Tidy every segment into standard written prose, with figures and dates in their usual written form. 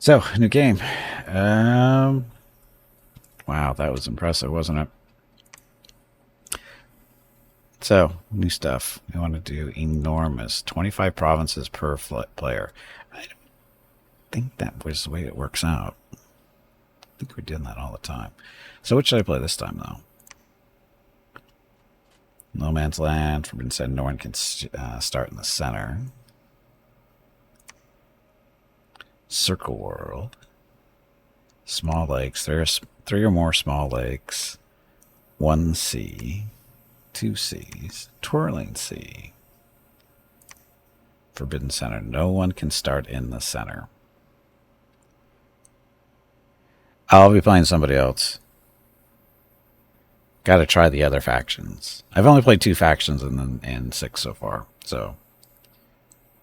So, new game. Um, wow, that was impressive, wasn't it? So, new stuff. We want to do enormous 25 provinces per player. I don't think that was the way it works out. I think we're doing that all the time. So, what should I play this time, though? No Man's Land. Forbidden Said no one can start in the center. Circle World. Small lakes. There's 3 or more small lakes. 1 sea. 2 seas. Twirling sea. Forbidden Center. No one can start in the center. I'll be playing somebody else. Got to try the other factions. I've only played 2 factions and 6 so far, so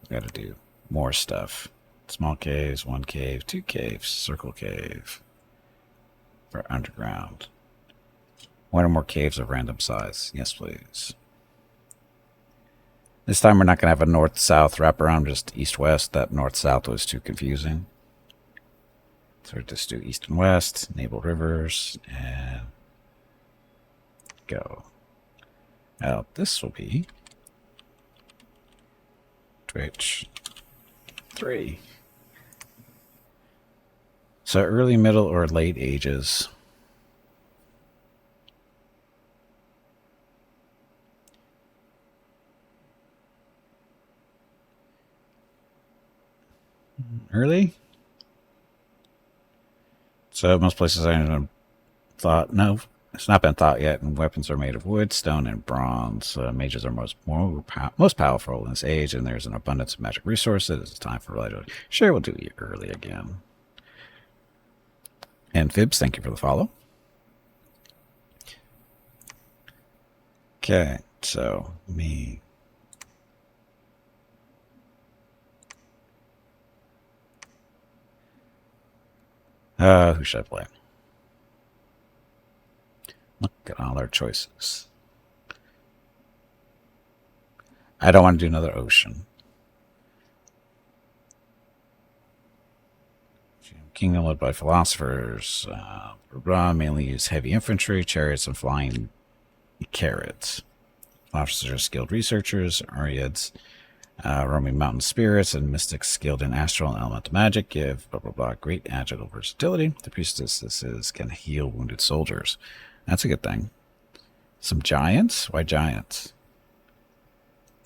got to do more stuff. Small caves, 1 cave, 2 caves, circle cave for underground. 1 or more caves of random size. Yes, please. This time we're not going to have a north-south wraparound, just east-west. That north-south was too confusing. So we'll just do east and west, naval rivers, and go. Now, this will be Twitch 3. So early, middle, or late ages. Early? So most places I haven't thought, no, it's not been thought yet, and weapons are made of wood, stone, and bronze. Mages are most powerful in this age, and there's an abundance of magic resources. It's time for light. Sure, we'll do early again. And Fibs, thank you for the follow. Okay, so me. Who should I play? Look at all our choices. I don't want to do another ocean. Kingdom led by philosophers. Mainly use heavy infantry, chariots, and flying carrots. Officers are skilled researchers, Ariads, roaming mountain spirits, and mystics skilled in astral and elemental magic give blah blah blah great agile versatility. The priestesses can heal wounded soldiers. That's a good thing. Some giants? Why giants?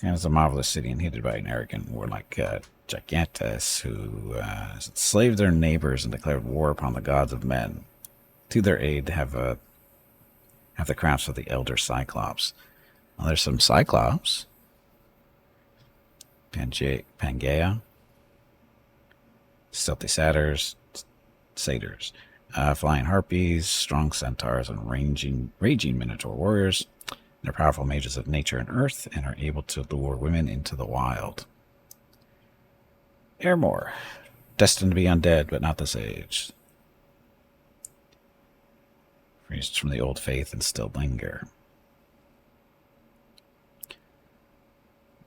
And it's a marvelous city inhabited by an arrogant warlike gigantes who enslaved their neighbors and declared war upon the gods of men. To their aid, have the crowns of the elder Cyclops. Well, there's some Cyclops. Pangea. Stealthy satyrs. Flying harpies, strong centaurs, and raging minotaur warriors. They're powerful mages of nature and earth and are able to lure women into the wild. Airmore. Destined to be undead, but not this age. Priests from the old faith and still linger.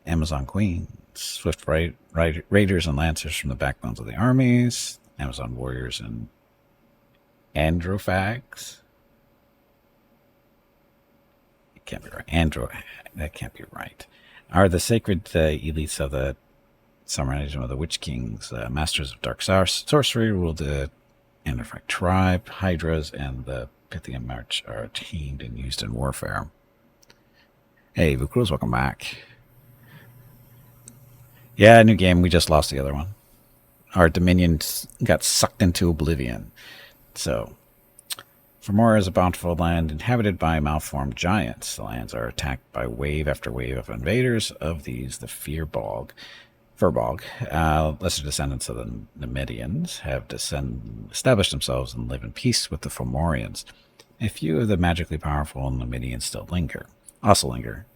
Amazon Queens. Swift raiders and lancers from the backbones of the armies. Amazon warriors and androphags. It can't be right. That can't be right. Are the sacred elites of the summarization of the Witch Kings, masters of dark sorcery, rule the Androphag tribe. Hydras and the Pythian March are tamed and used in warfare. Hey, Vukruz, welcome back. Yeah, new game. We just lost the other one. Our dominions got sucked into oblivion. So, Fomora is a bountiful land inhabited by malformed giants. The lands are attacked by wave after wave of invaders. Of these, the Furbolg, lesser descendants of the Nemedians, have established themselves and live in peace with the Fomorians. A few of the magically powerful Nemedians still linger.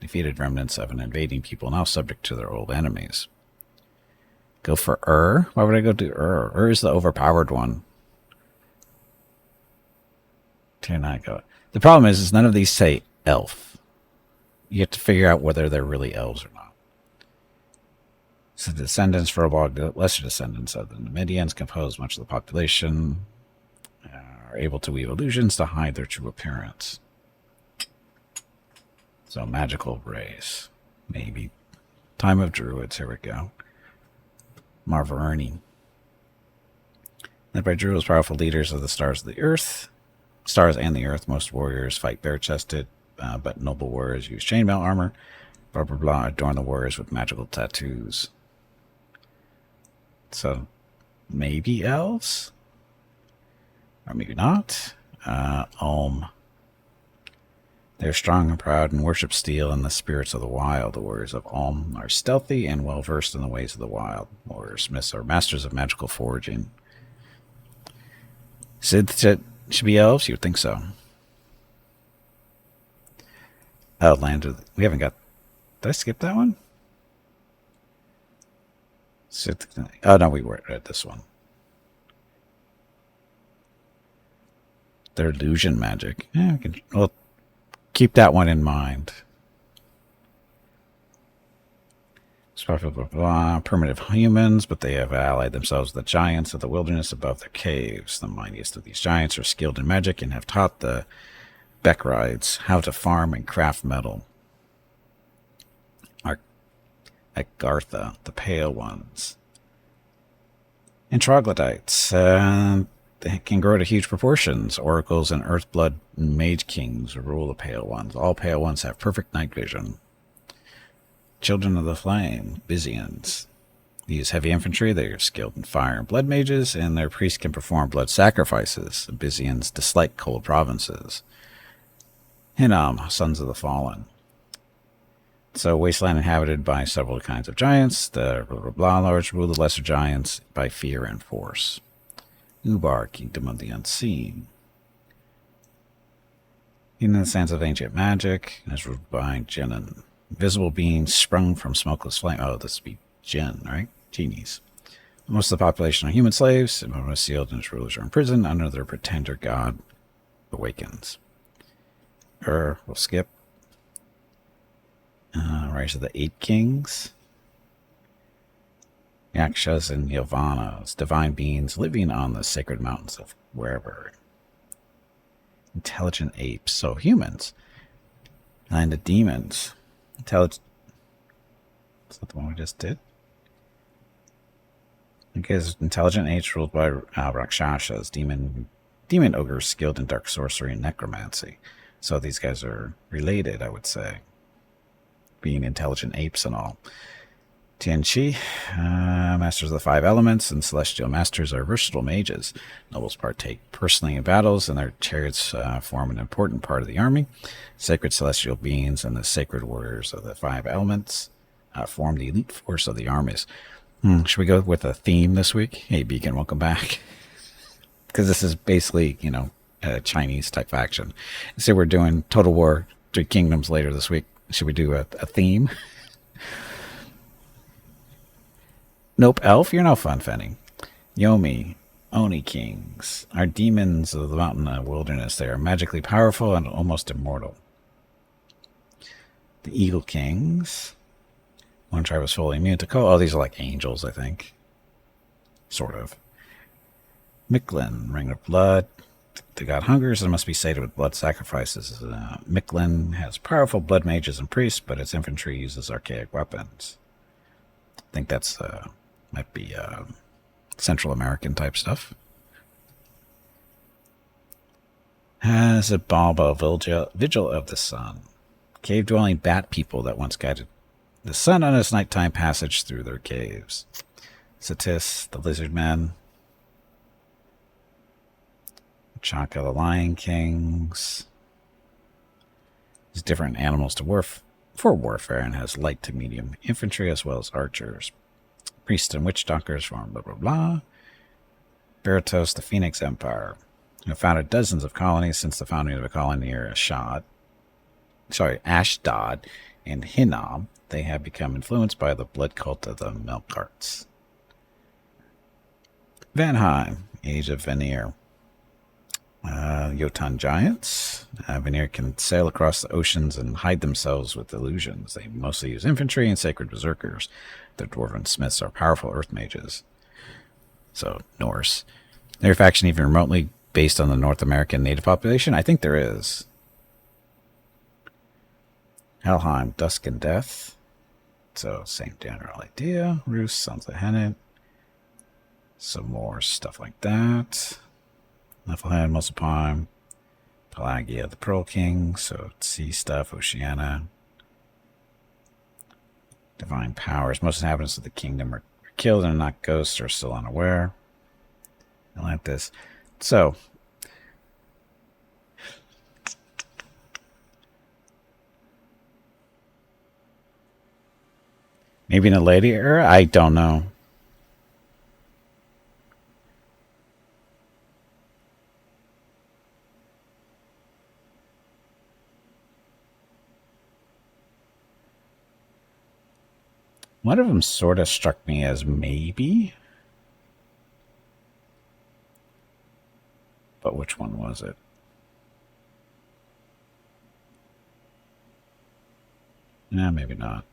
Defeated remnants of an invading people now subject to their old enemies. Go for Why would I go to Ur is the overpowered one. The problem is none of these say elf. You have to figure out whether they're really elves or not. So the descendants, Furbolg, the lesser descendants of the Numidians, compose much of the population, are able to weave illusions to hide their true appearance. So magical race. Maybe. Time of Druids, here we go. Marverni. Led by Druids, powerful leaders of the stars and the earth. Most warriors fight bare-chested, but noble warriors use chainmail armor. Blah, blah, blah. Adorn the warriors with magical tattoos. So, maybe elves? Or maybe not. They're strong and proud and worship steel and the spirits of the wild. The warriors of Ulm are stealthy and well-versed in the ways of the wild. Warrior smiths are masters of magical foraging. Sith should be elves? You would think so. Land of... We haven't got... Did I skip that one? Sith... Oh, no, we were at this one. Their illusion magic. Yeah, we'll keep that one in mind. Primitive humans, but they have allied themselves with the giants of the wilderness above their caves. The mightiest of these giants are skilled in magic and have taught the Beckrides how to farm and craft metal. Agartha, the Pale Ones. And troglodytes. They can grow to huge proportions. Oracles and Earthblood Mage Kings rule the Pale Ones. All Pale Ones have perfect night vision. Children of the Flame, Byzians. They use heavy infantry. They are skilled in fire and blood mages, and their priests can perform blood sacrifices. The Byzians dislike cold provinces. Hinnom, Sons of the Fallen. So, wasteland inhabited by several kinds of giants. The Lords rule the lesser giants by fear and force. Ubar, Kingdom of the Unseen. In the sands of ancient magic, is ruled by Jinnen. Invisible beings sprung from smokeless flame. Oh, this would be Jinn, right? Genies. Most of the population are human slaves, and when sealed and its rulers are imprisoned under their pretender god awakens. We'll skip. Rise of the Eight Kings. Yakshas and Yavanas, divine beings living on the sacred mountains of wherever. Intelligent apes, so humans. And the demons. Is that the one we just did? Because intelligent apes ruled by Rakshasas, demon ogres skilled in dark sorcery and necromancy. So these guys are related, I would say. Being intelligent apes and all. Tianqi, masters of the five elements, and celestial masters are versatile mages. Nobles partake personally in battles, and their chariots form an important part of the army. Sacred celestial beings and the sacred warriors of the five elements form the elite force of the armies. Should we go with a theme this week? Hey, Beacon, welcome back. Because this is basically, a Chinese type faction. So we're doing Total War, Three Kingdoms later this week. Should we do a theme? Nope, elf, you're no fun, Fenny. Yomi, Oni Kings, are demons of the mountain and wilderness. They are magically powerful and almost immortal. The Eagle Kings. One tribe is fully immune to cold. Oh, these are like angels, I think. Sort of. Mictlin, Ring of Blood. The god hungers and must be sated with blood sacrifices. Mictlin has powerful blood mages and priests, but its infantry uses archaic weapons. I think that's might be Central American type stuff. Has a Balba, Vigil of the Sun. Cave-dwelling bat people that once guided the sun on its nighttime passage through their caves. Satis, the Lizard Men. Chaka, the Lion Kings. These different animals for warfare and has light to medium infantry as well as archers. Priests and witch doctors form blah blah blah. Baratos, the Phoenix Empire, who founded dozens of colonies since the founding of a colony near Ashdod and Hinnom. They have become influenced by the blood cult of the Melkarts. Vanheim, Age of Veneer. Jotun giants. Vanir can sail across the oceans and hide themselves with illusions. They mostly use infantry and sacred berserkers. The dwarven smiths are powerful earth mages. So, Norse. Their faction even remotely based on the North American native population? I think there is. Helheim, Dusk and Death. So, same general idea. Rus, Sons of Hennet. Some more stuff like that. Niflheim, Muspelheim, Pelagia, the Pearl King, so sea stuff, Oceania. Divine powers. Most inhabitants of the kingdom are killed and not ghosts or still unaware. Atlantis. So, maybe in a later era? I don't know. One of them sort of struck me as maybe. But which one was it? Nah, maybe not.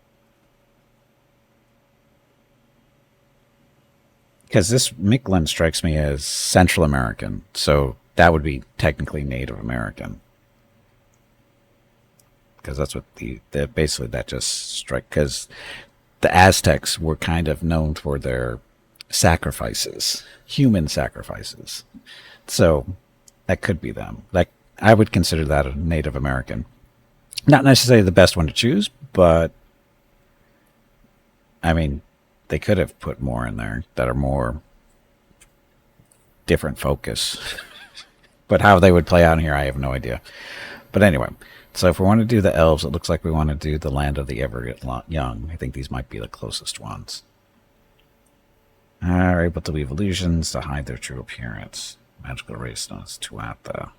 Because this Mictlan strikes me as Central American, so that would be technically Native American. Because that's what the basically that just strike. Because the Aztecs were kind of known for their sacrifices, human sacrifices. So that could be them. Like I would consider that a Native American. Not necessarily the best one to choose, but I mean, they could have put more in there that are more different focus. But how they would play out in here, I have no idea. But anyway, so if we want to do the elves, it looks like we want to do the land of the ever young. I think these might be the closest ones. Are able to weave illusions to hide their true appearance. Magical race known as Tuatha.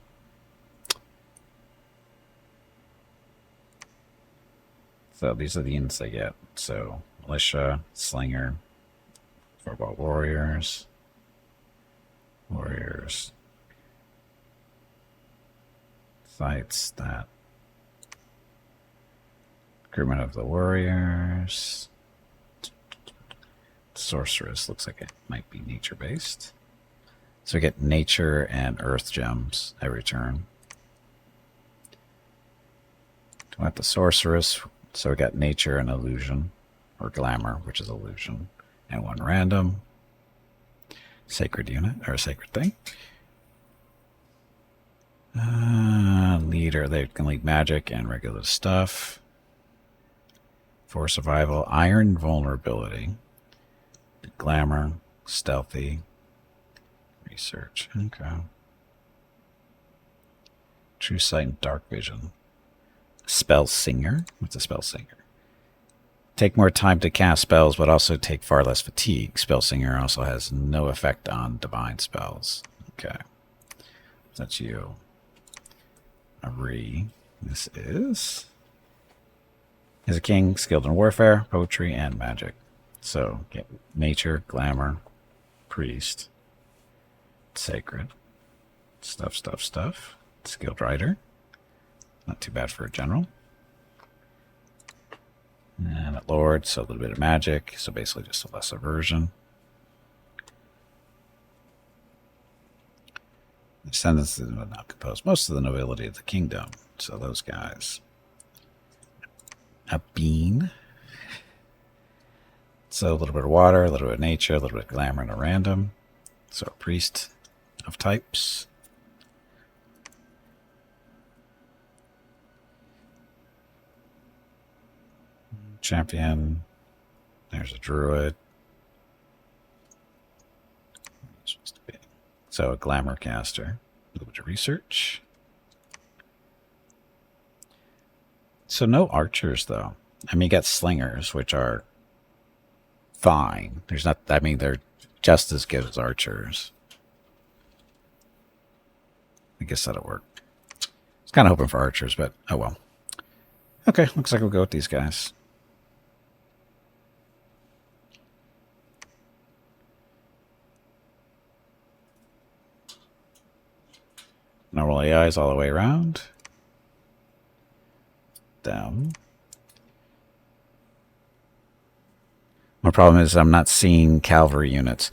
So these are the units they get. So militia, slinger, football warriors, sites that recruitment of the warriors. Sorceress looks like it might be nature based. So we get nature and earth gems every turn. We want the sorceress, so we got nature and illusion, or glamour, which is illusion, and one random. Sacred unit, or sacred thing. Leader, they can lead magic and regular stuff. For survival, iron vulnerability. Glamour, stealthy. Research, okay. True sight and dark vision. Spell singer, what's a spell singer? Take more time to cast spells, but also take far less fatigue. Spell singer also has no effect on divine spells. Okay. That's you. Ari. This is a king skilled in warfare, poetry, and magic. So get nature, glamour, priest, sacred, stuff. Skilled writer. Not too bad for a general. And at Lord, so a little bit of magic. So basically just a lesser version. Descendants would now compose most of the nobility of the kingdom. So those guys. A bean. So a little bit of water, a little bit of nature, a little bit of glamour, and a random. So a priest of types. Champion. There's a druid. Supposed to be. So a glamour caster. A little bit of research. So no archers though. I mean, you got slingers, which are fine. There's not. I mean, they're just as good as archers. I guess that'll work. I was kind of hoping for archers, but oh well. Okay, looks like we'll go with these guys. Normal AIs all the way around. Down. My problem is I'm not seeing cavalry units.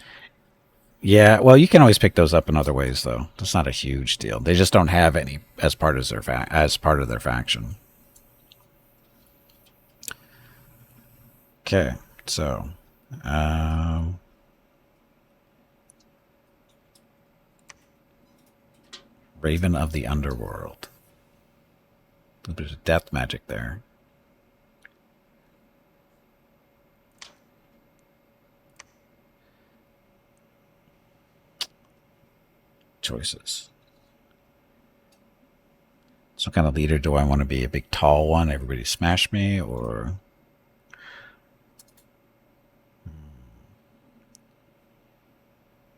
Yeah, well, you can always pick those up in other ways, though. It's not a huge deal. They just don't have any as part of their faction. Okay, so Raven of the Underworld. A bit of death magic there. Choices. So what kind of leader do I want to be? A big tall one, everybody smash me, or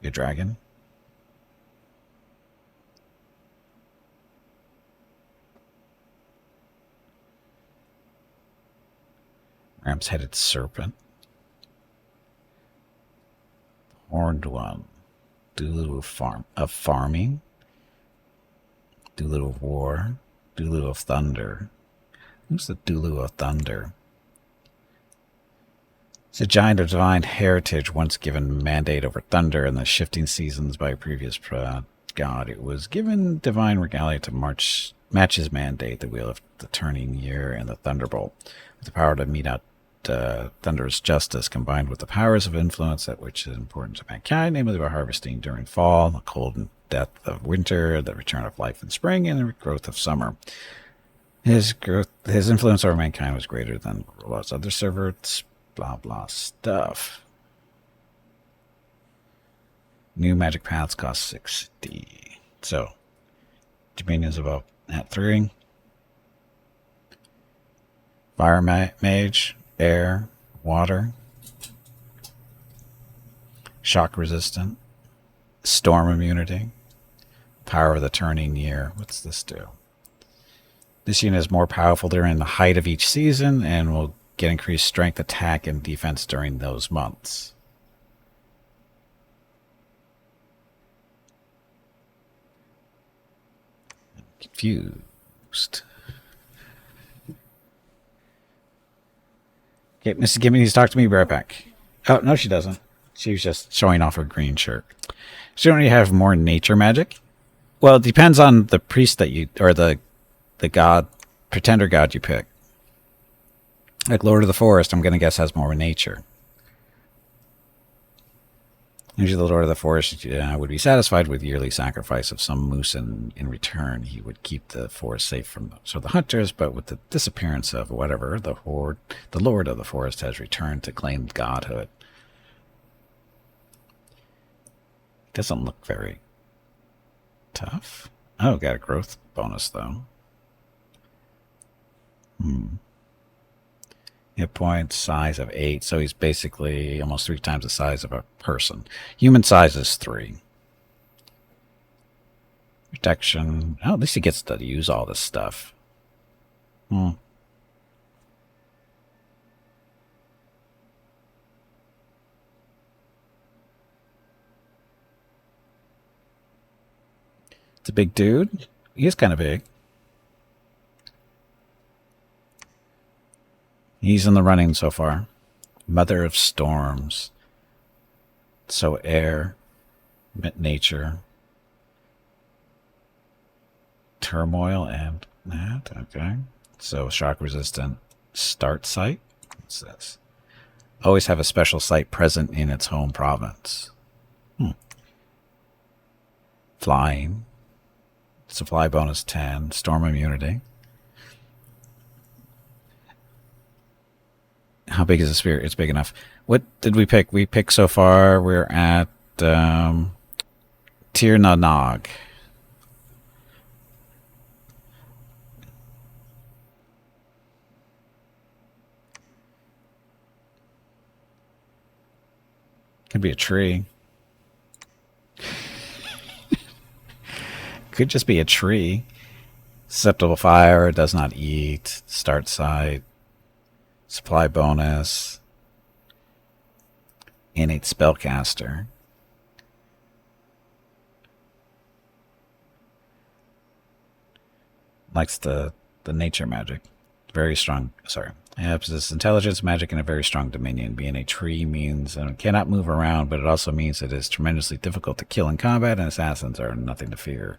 a dragon? Ram's-headed serpent. Horned one. Doolittle of farming. Doolittle of war. Doolittle of thunder. Who's the Doolittle of thunder? It's a giant of divine heritage, once given mandate over thunder and the shifting seasons by a previous god. It was given divine regalia to match his mandate, the wheel of the turning year and the thunderbolt, with the power to mete out thunderous justice, combined with the powers of influence that which is important to mankind, namely the harvesting during fall, the cold and death of winter, the return of life in spring, and the growth of summer. His influence over mankind was greater than Rolo's other servants. Blah blah stuff. New magic paths cost 60. So, Dominion's about at 3. Fire mage, air, water, shock resistant, storm immunity, power of the turning year. What's this do? This unit is more powerful during the height of each season and will get increased strength, attack, and defense during those months. I'm confused. Okay, Mrs. Gimme needs to talk to me. Be right back. Oh, no, she doesn't. She was just showing off her green shirt. She don't really have more nature magic. Well, it depends on the priest that you, or the god, pretender god you pick. Like Lord of the Forest, I'm going to guess has more nature. Usually the Lord of the Forest would be satisfied with yearly sacrifice of some moose, and in return he would keep the forest safe from the hunters, but with the disappearance of whatever, the Lord of the Forest has returned to claim godhood. Doesn't look very tough. Oh, got a growth bonus though. Hit points, size of 8, so he's basically almost 3 times the size of a person. Human size is 3. Protection. Oh, at least he gets to use all this stuff. It's a big dude. He is kind of big. He's in the running so far. Mother of storms. So air, nature, turmoil, and that. Okay. So shock resistant. Start site. What's this? Always have a special site present in its home province. Flying. Supply bonus 10. Storm immunity. How big is the spear? It's big enough. What did we pick? We picked so far, we're at Tir na Nog. Could be a tree. Could just be a tree. Susceptible fire, does not eat. Start site. Supply bonus. Innate spellcaster. Likes the nature magic. Very strong. Sorry. Possesses intelligence, magic, and a very strong dominion. Being a tree means it cannot move around, but it also means it is tremendously difficult to kill in combat, and assassins are nothing to fear.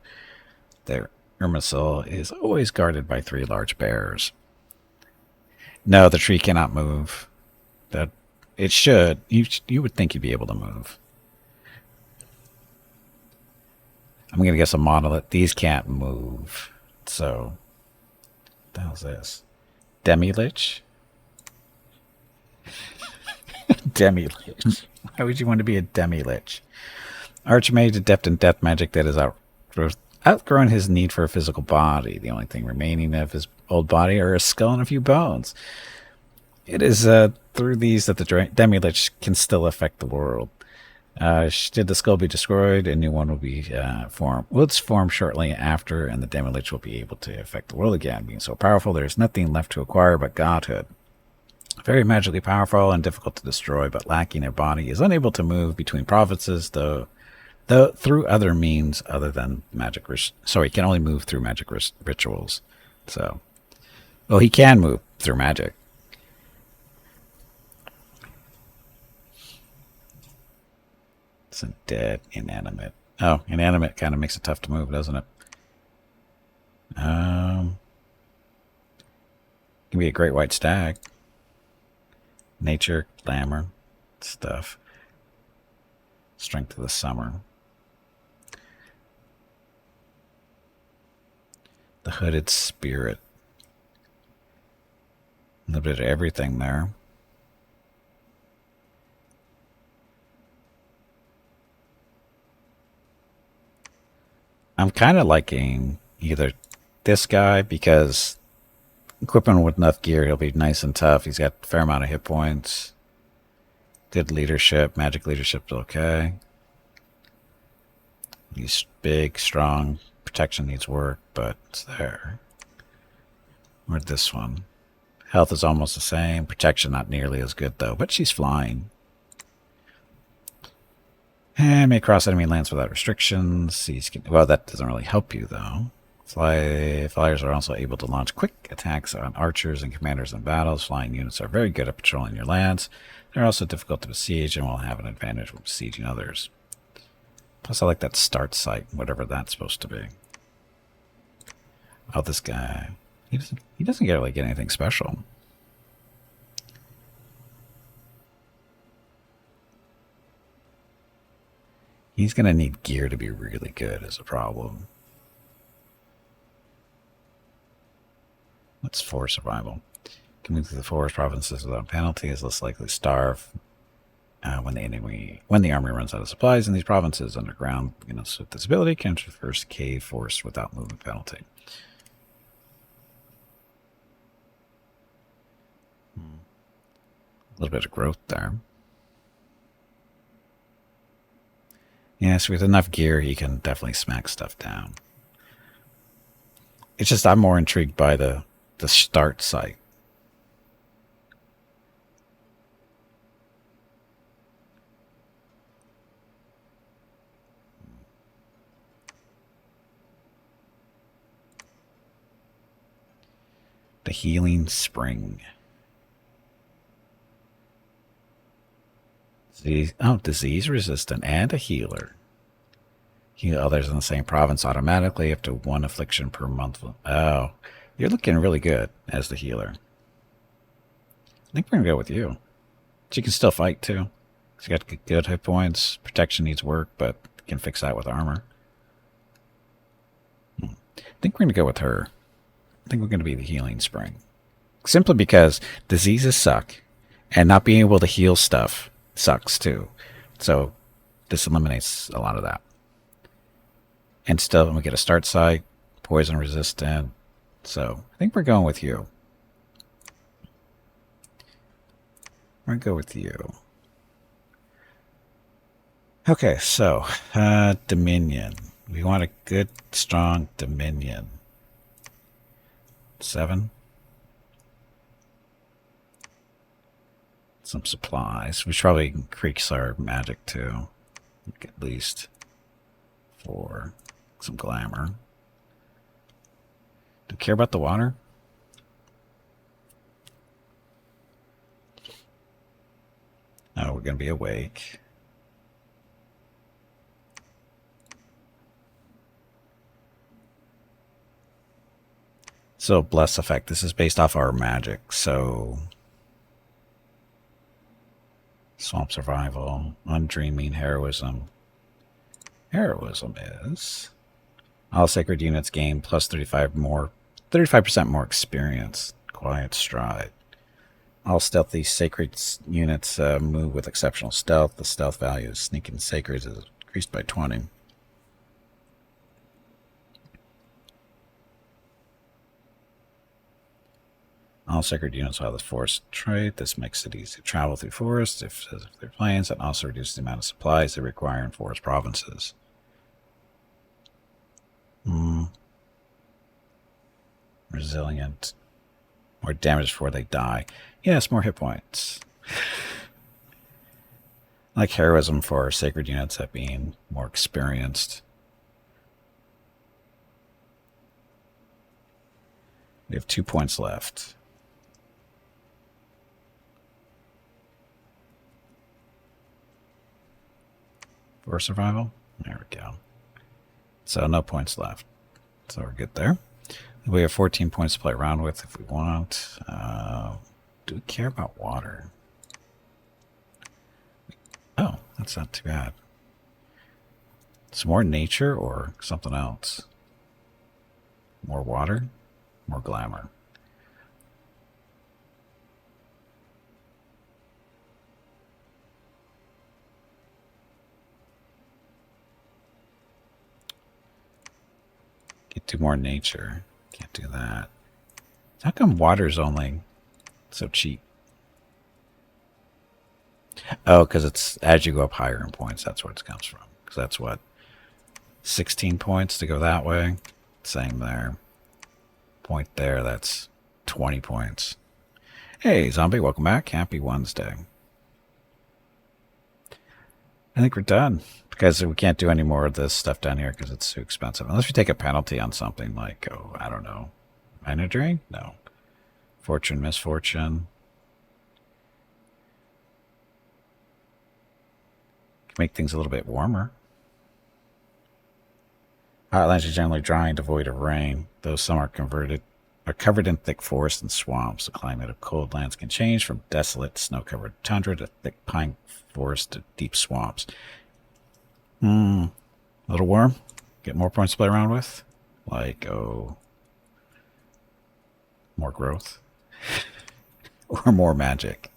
Their Irmisil is always guarded by 3 large bears. No, the tree cannot move. That it should. You would think you'd be able to move. I'm gonna guess a monolith. These can't move. So, what the hell's this? Demi-Lich? Demi-Lich. Why would you want to be a Demi-Lich? Archmage, adept in death magic that has outgrown his need for a physical body. The only thing remaining of his old body are a skull and a few bones. It is through these that the Demi-Lich can still affect the world. Should the skull be destroyed, a new one will be formed. Well, it's formed shortly after, and the Demi-Lich will be able to affect the world again. Being so powerful, there is nothing left to acquire but godhood. Very magically powerful and difficult to destroy, but lacking a body, is unable to move between provinces, though through other means other than magic. Sorry, he can only move through magic rituals. So, well, he can move through magic. It's a dead, inanimate. Oh, inanimate kind of makes it tough to move, doesn't it? Can be a great white stag. Nature, glamour, stuff. Strength of the summer. The hooded spirit. A little bit of everything there. I'm kind of liking either this guy because equipping him with enough gear, he'll be nice and tough. He's got a fair amount of hit points. Good leadership. Magic leadership's okay. He's big, strong. Protection needs work, but it's there. Where'd this one? Health is almost the same. Protection not nearly as good, though. But she's flying. And may cross enemy lands without restrictions. Well, that doesn't really help you, though. Flyers are also able to launch quick attacks on archers and commanders in battles. Flying units are very good at patrolling your lands. They're also difficult to besiege and will have an advantage when besieging others. Plus, I like that start site, whatever that's supposed to be. Oh, this guy. He doesn't really get anything special. He's going to need gear to be really good is a problem. What's for survival? Can move through the forest provinces without penalty, is less likely to starve when the army runs out of supplies in these provinces. Underground units with this ability can traverse cave forest without movement penalty. A little bit of growth there. Yes, with enough gear, he can definitely smack stuff down. It's just I'm more intrigued by the start site. The healing spring. Disease resistant and a healer. Heal others in the same province automatically up to 1 affliction per month. Oh, you're looking really good as the healer. I think we're going to go with you. She can still fight too. She's got good hit points. Protection needs work, but can fix that with armor. I think we're going to go with her. I think we're going to be the healing spring. Simply because diseases suck, and not being able to heal stuff sucks too. So this eliminates a lot of that. And still, we get a start site, poison resistant. So I think we're going with you. We're going to go with you. Okay, so Dominion. We want a good, strong Dominion. 7. Some supplies. We should probably increase our magic too. At least 4. Some glamour. Do you care about the water? Oh, we're going to be awake. So, Bless Effect. This is based off our magic. So, Swamp Survival, Undreaming, Heroism. Heroism is all sacred units gain plus 35% more experience. Quiet Stride. All stealthy sacred units move with exceptional stealth. The stealth value of sneaking sacred is increased by 20. All sacred units will have the forest trait. This makes it easy to travel through forests if they're plains, and also reduces the amount of supplies they require in forest provinces. Resilient. More damage before they die. Yes, more hit points. Like heroism for sacred units at being more experienced. We have 2 points left. For survival? There we go. So no points left. So we're good there. We have 14 points to play around with if we want. Do we care about water? Oh, that's not too bad. Some more nature or something else? More water? More glamour. Get to more nature. Can't do that. How come water's only so cheap? Oh, because it's as you go up higher in points, that's where it comes from. Because that's what? 16 points to go that way? Same there. Point there, that's 20 points. Hey, zombie, welcome back. Happy Wednesday. I think we're done. Because we can't do any more of this stuff down here because it's too expensive. Unless we take a penalty on something like, oh, I don't know. Mana drain? No. Fortune, misfortune. Make things a little bit warmer. Heartlands are generally dry and devoid of rain, though some are covered in thick forests and swamps. The climate of cold lands can change from desolate, snow-covered tundra to thick pine forest to deep swamps. A little warm? Get more points to play around with? Like, oh, more growth? Or more magic?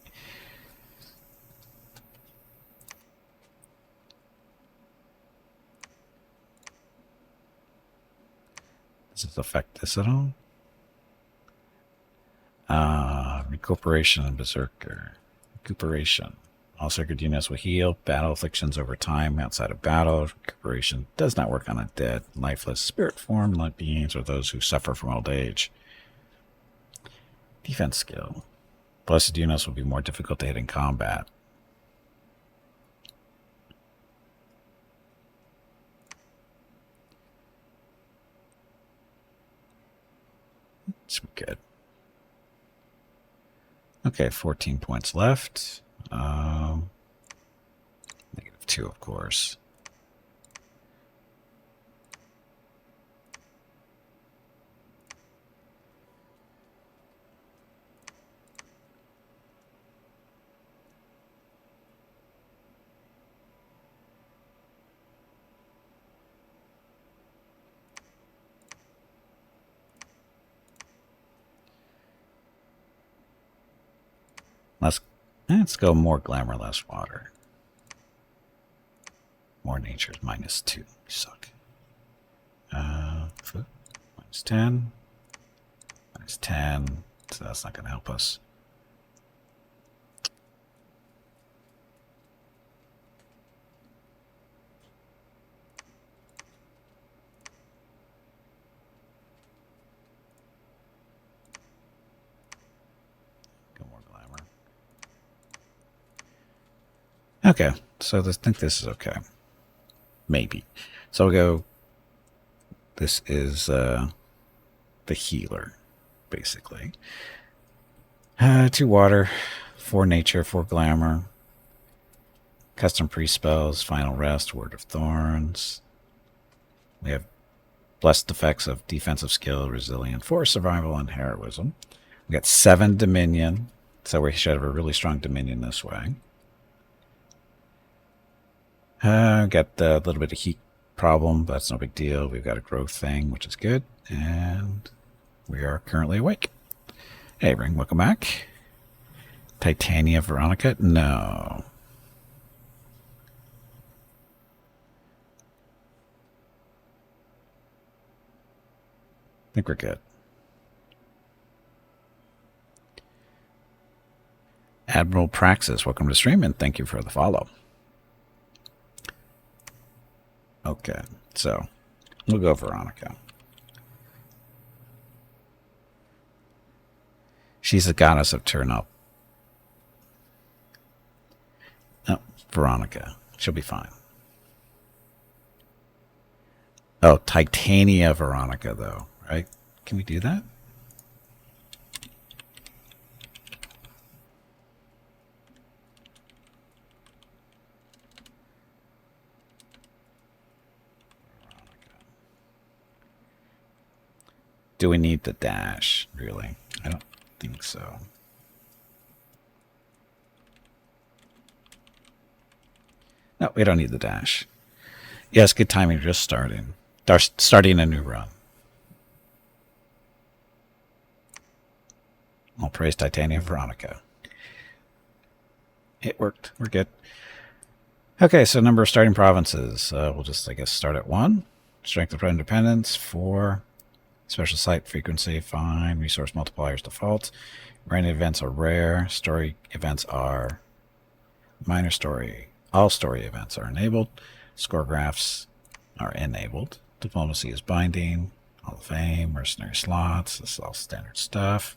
Does this affect this at all? Recuperation and Berserker. Recuperation. All sacred units will heal battle afflictions over time outside of battle. Recuperation does not work on undead, lifeless, spirit form like beings or those who suffer from old age. Defense skill. Blessed units will be more difficult to hit in combat. It's good. Okay, 14 points left. -2, of course. Let's go more glamour, less water. More nature is -2. You suck. -10. -10. So that's not going to help us. Go more glamour. Okay, so I think this is okay. Maybe. So we'll go. This is the healer, basically. 2 water, 4 nature, 4 glamour. Custom pre-spells, final rest, word of thorns. We have blessed effects of defensive skill, resilient, force, survival, and heroism. We got 7 dominion, so we should have a really strong dominion this way. Got a little bit of heat problem, but that's no big deal. We've got a growth thing, which is good, and we are currently awake. Hey, Ring, welcome back. Titania Veronica? No. I think we're good. Admiral Praxis, welcome to stream, and thank you for the follow. Okay, so we'll go Veronica. She's the goddess of turn up. Oh, Veronica. She'll be fine. Oh, Titania Veronica, though, right? Can we do that? Do we need the dash, really? I don't think so. No, we don't need the dash. Yes, good timing, just starting. Starting a new run. I'll praise Titania Veronica. It worked. We're good. Okay, so number of starting provinces. We'll just, I guess, start at 1. Strength of independence, 4. Special site frequency, fine. Resource multipliers default. Random events are rare. Story events are minor story. All story events are enabled. Score graphs are enabled. Diplomacy is binding. Hall of Fame, mercenary slots. This is all standard stuff.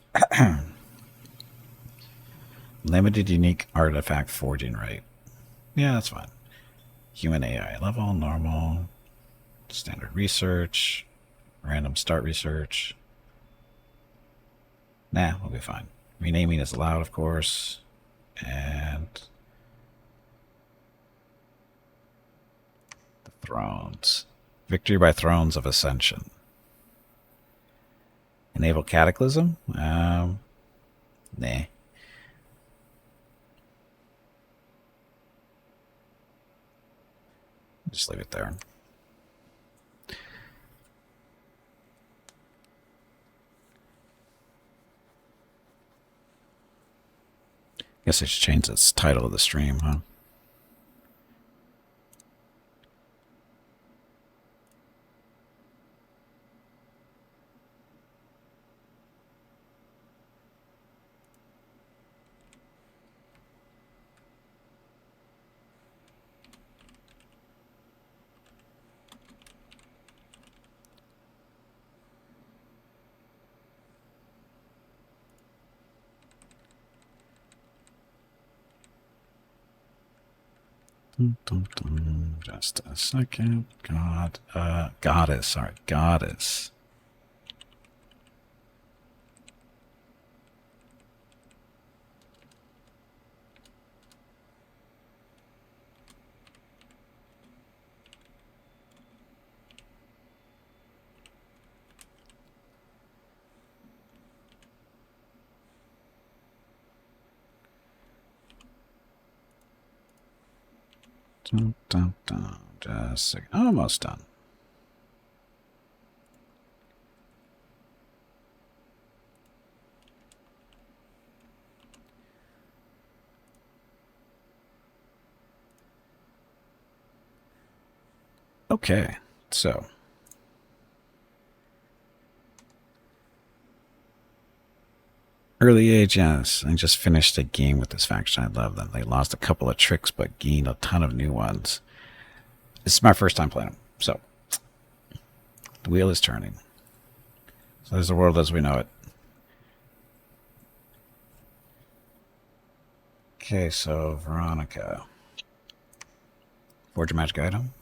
Limited unique artifact forging rate. Yeah, that's fine. Human AI level, normal. Standard research. Random start research. Nah, we'll be fine. Renaming is allowed, of course. And the thrones. Victory by thrones of ascension. Enable cataclysm? Nah. Just leave it there. Guess I should change this title of the stream, huh? Just a second. Goddess. Sorry, goddess. Just a second. Almost done. Okay, so early age, yes. I just finished a game with this faction. I love them. They lost a couple of tricks, but gained a ton of new ones. This is my first time playing them, so the wheel is turning. So there's the world as we know it. Okay, so Veronica. Forge a magic item.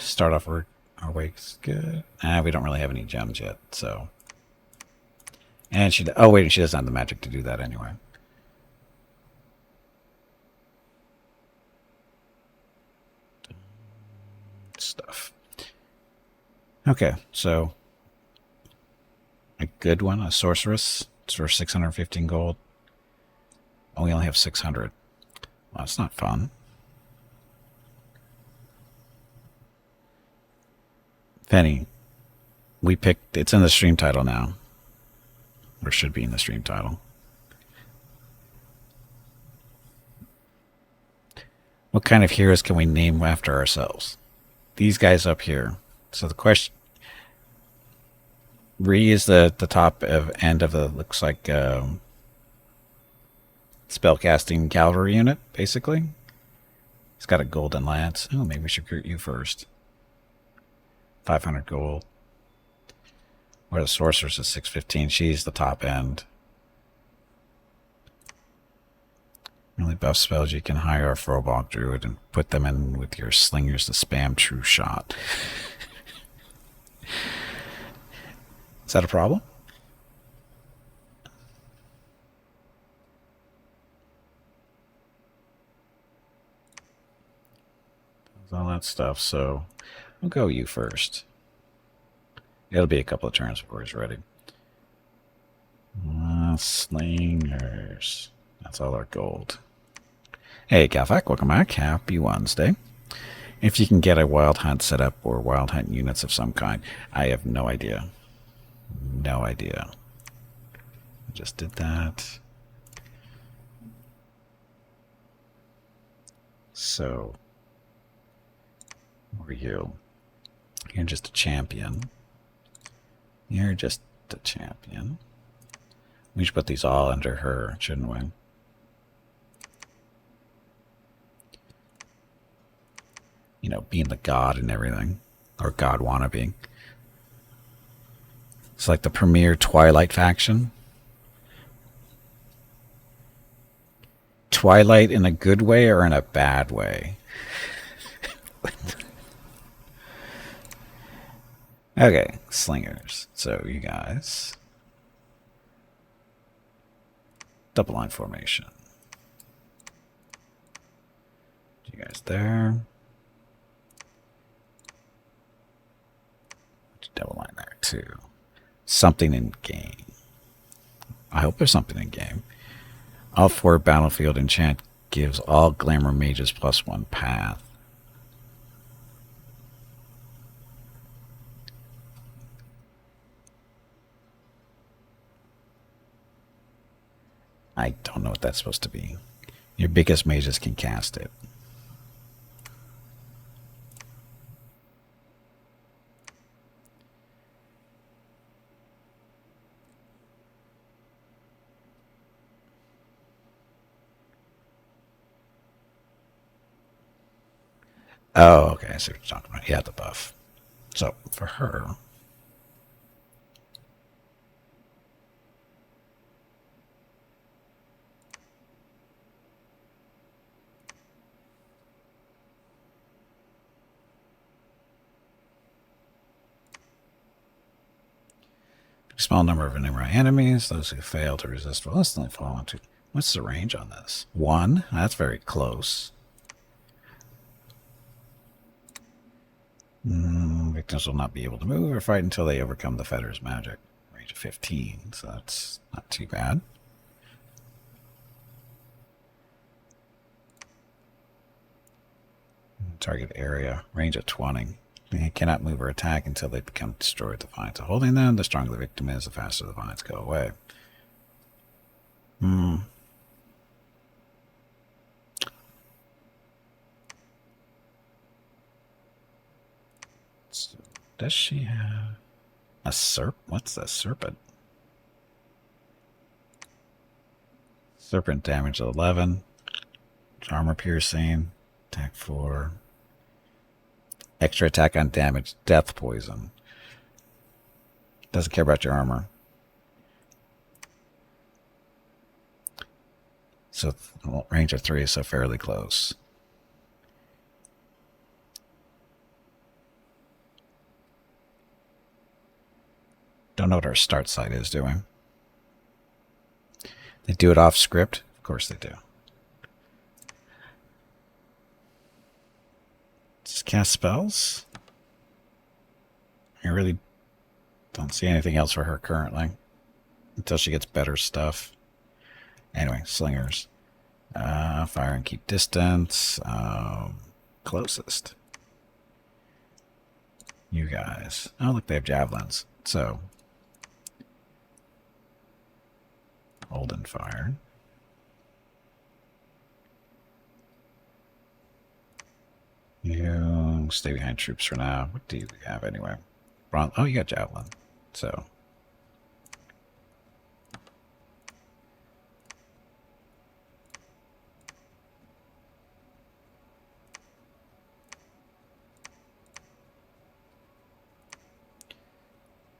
Start off our week's good. We don't really have any gems yet, so And she... Oh, wait, she doesn't have the magic to do that anyway. Stuff. Okay, so... A good one, a sorceress. It's for 615 gold. Oh, we only have 600. Well, that's not fun. Penny, we picked... It's in the stream title now. Or should be in the stream title. What kind of heroes can we name after ourselves? These guys up here. So the question... Ree is the top end of the... Looks like... spellcasting cavalry unit, basically. It's got a golden lance. Oh, maybe we should recruit you first. 500 gold. Where the sorceress is 615. She's the top end. Really buff spells, you can hire a Frobog Druid and put them in with your slingers to spam true shot. Is that a problem? All that stuff, so we'll go you first. It'll be a couple of turns before he's ready. Slingers. That's all our gold. Hey, Galvac, welcome back. Happy Wednesday. If you can get a wild hunt set up or wild hunt units of some kind, I have no idea. No idea. I just did that. So, who are you? You're just a champion. You're just a champion. We should put these all under her, shouldn't we? You know, being the god and everything. Or god wannabe. It's like the premier Twilight faction. Twilight in a good way or in a bad way? Okay, slingers. So you guys... Double line formation. You guys there. Double line there too. Something in game. I hope there's something in game. All 4 battlefield enchant gives all glamour mages +1 path. I don't know what that's supposed to be. Your biggest mages can cast it. Oh, okay. I see what you're talking about. Yeah, the buff. So, for her... Small number of nearby enemies. Those who fail to resist will instantly fall into... What's the range on this? 1? That's very close. Victims will not be able to move or fight until they overcome the fetter's magic. Range of 15, so that's not too bad. Target area, range of 20. They cannot move or attack until they become destroyed. The vines are holding them. The stronger the victim is, the faster the vines go away. So, does she have a serp? What's a serpent? Serpent damage 11. Armor piercing. Attack 4. Extra attack on damage. Death poison. Doesn't care about your armor. So range of 3 is so fairly close. Don't know what our start site is doing. They do it off script? Of course they do. Just cast spells? I really don't see anything else for her currently. Until she gets better stuff. Anyway, slingers. Fire and keep distance. Closest. You guys. Oh, look, they have javelins. So, hold and fire. You stay behind troops for now. What do you have anyway? Oh, you got javelin. So.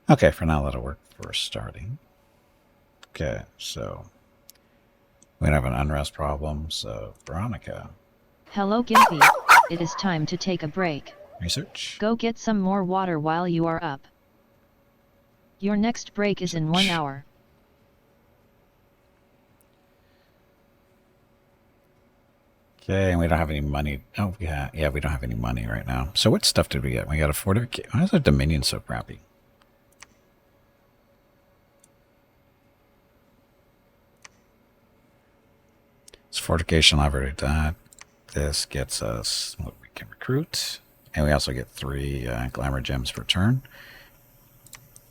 Okay, for now that'll work for starting. Okay, so we have an unrest problem, so Veronica. Hello Gimpy, it is time to take a break. Research. Go get some more water while you are up. Your next break is in 1 hour. Okay, and we don't have any money. Oh, yeah, we don't have any money right now. So what stuff did we get? We got a fortification. Why is our Dominion so crappy? It's fortification, I've already done. This gets us what we can recruit. And we also get 3 glamour gems per turn.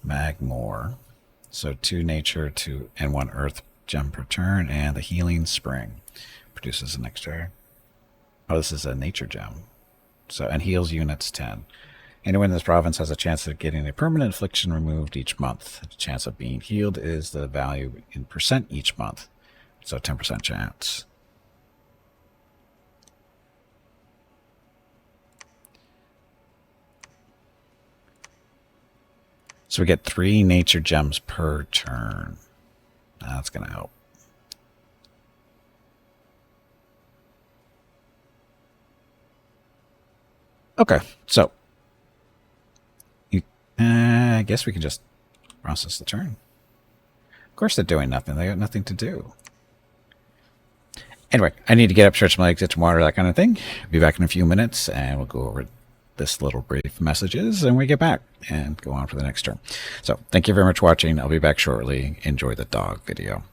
Magmore. So 2 nature, 2 and 1 earth gem per turn. And the healing spring produces an extra. Oh, this is a nature gem. So, and heals units 10. Anyone in this province has a chance of getting a permanent affliction removed each month. The chance of being healed is the value in percent each month. So 10% chance. So we get 3 nature gems per turn. That's going to help. Okay, so I guess we can just process the turn. Of course they're doing nothing. They got nothing to do. Anyway, I need to get up, stretch my legs, get some water, that kind of thing. Be back in a few minutes, and we'll go over this little brief messages, and we get back and go on for the next turn. So thank you very much for watching. I'll be back shortly. Enjoy the dog video.